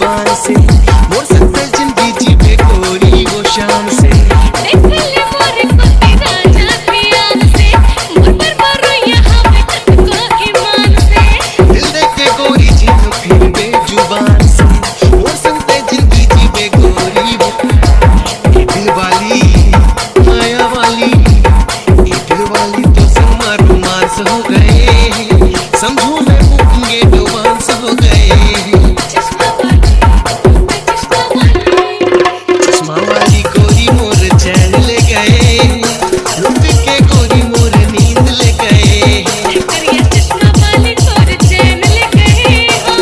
जुबान से, मोर सकते जिंदगी जीवे गोरी वो शान से। दिल देके गोरी जीव फिर बेजुबान से, मोर सकते जिंदगी जीवे गोरी वो। दिल वाली माया वाली, दिल वाली तो समा रोमांस हो गए, समझो मैं मुझे रोमांस हो गए। चश्मा वाली गोरी मोर चैन ले गए, लुट के गोरी मोर नींद ले गए। चश्मा वाली गोरी चैन ले गए हो,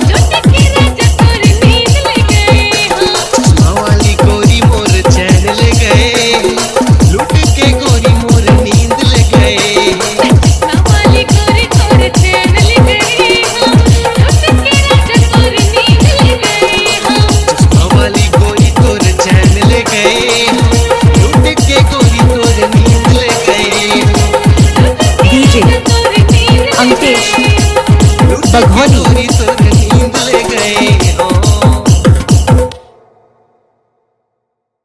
लुट के राजा तोर नींद ले गए हो। चश्मा वाली गोरी मोर चैन ले गए, लुट के गोरी मोर नींद ले गए। चश्मा वाली गोरी तोर चैन ले गए हो, लुट के राजा तोर नींद ले गए हो। चश्मा वाली गोरी तोर चैन ले गए, लुट के गोरी तोर नींद ले गए। डीजे अंकेश बघौल।